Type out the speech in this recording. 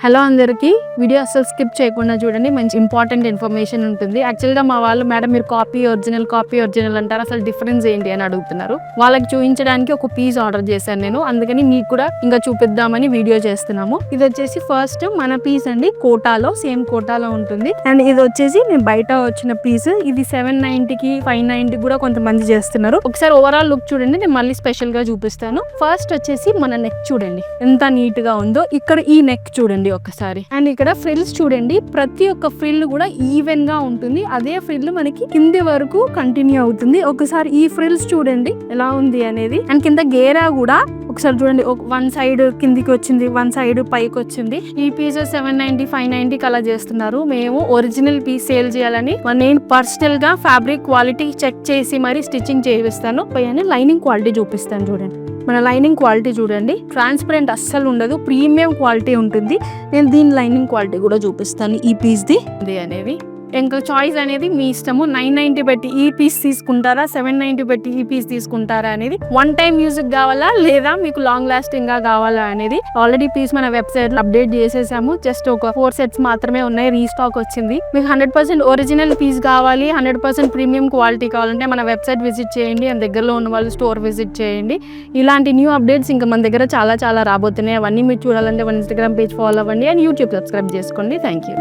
Hello అందరికీ, video అసలు skip చేయకుండా చూడండి. మంచి ఇంపార్టెంట్ ఇన్ఫర్మేషన్ ఉంటుంది. యాక్చువల్గా మా వాళ్ళు మేడం మీరు కాపీ ఒరిజినల్ అంటారు, అసలు డిఫరెన్స్ ఏంటి అని అడుగుతున్నారు. వాళ్ళకి చూపించడానికి ఒక పీస్ ఆర్డర్ చేశాను నేను, అందుకని మీకు కూడా ఇంకా చూపిద్దామని వీడియో చేస్తున్నాము. ఇది వచ్చేసి ఫస్ట్ మన పీస్ అండి, కోటాలో సేమ్ కోటాలో ఉంటుంది. అండ్ ఇది వచ్చేసి నేను బయట వచ్చిన పీస్. ఇది 790కి 590 కూడా కొంతమంది చేస్తున్నారు. ఒకసారి ఓవరాల్ లుక్ చూడండి, నేను మళ్ళీ స్పెషల్ గా చూపిస్తాను. ఫస్ట్ వచ్చేసి మన నెక్ చూడండి ఎంత నీట్ గా ఉందో. ఇక్కడ ఈ నెక్ చూడండి ఒకసారి. అండ్ ఇక్కడ ఫ్రిల్స్ చూడండి, ప్రతి ఒక్క ఫ్రిల్ కూడా ఈవెన్ గా ఉంటుంది. అదే ఫ్రిల్ మనకి కింది వరకు కంటిన్యూ అవుతుంది. ఒకసారి ఈ ఫ్రిల్స్ చూడండి ఎలా ఉంది అనేది. అండ్ కింద గేరా కూడా ఒకసారి చూడండి, వన్ సైడ్ కిందికి వచ్చింది, వన్ సైడ్ పైకి వచ్చింది. ఈ పీస్ 790 590 అలా చేస్తున్నారు. మేము ఒరిజినల్ పీస్ సేల్ చేయాలని నేను పర్సనల్ గా ఫ్యాబ్రిక్ క్వాలిటీ చెక్ చేసి మరి స్టిచ్చింగ్ చేయిస్తాను. పైన లైనింగ్ క్వాలిటీ చూపిస్తాను చూడండి. మన లైనింగ్ క్వాలిటీ చూడండి, ట్రాన్స్పరెంట్ అస్సలు ఉండదు, ప్రీమియం క్వాలిటీ ఉంటుంది. నేను దీని లైనింగ్ క్వాలిటీ కూడా చూపిస్తాను ఈ పీస్ది అనేది. ఇంకా చాయిస్ అనేది మీ ఇష్టము. 990 పెట్టి ఈ పీస్ తీసుకుంటారా, 790 పెట్టి ఈ పీస్ తీసుకుంటారా అనేది. వన్ టైం మ్యూజిక్ కావాలా లేదా మీకు లాంగ్ లాస్టింగ్ గా కావాలా అనేది. ఆల్రెడీ పీస్ మన వెబ్సైట్ లో అప్డేట్ చేసేసాము. జస్ట్ ఒక 4 సెట్స్ మాత్రమే ఉన్నాయి, రీస్టాక్ వచ్చింది. మీకు 100% ఒరిజినల్ పీస్ కావాలి, 100% ప్రీమియం క్వాలిటీ కావాలంటే మన వెబ్సైట్ విజిట్ చేయండి. అండ్ దగ్గరలో ఉన్న వాళ్ళు స్టోర్ విజిట్ చేయండి. ఇలాంటి న్యూ అప్డేట్స్ ఇంకా మన దగ్గర చాలా రాబోతున్నాయి. అవన్నీ మీరు చూడాలంటే మన ఇన్స్టాగ్రామ్ పేజ్ ఫాలో అవ్వండి అండ్ యూట్యూబ్ సబ్స్క్రైబ్ చేసుకోండి. Thank you.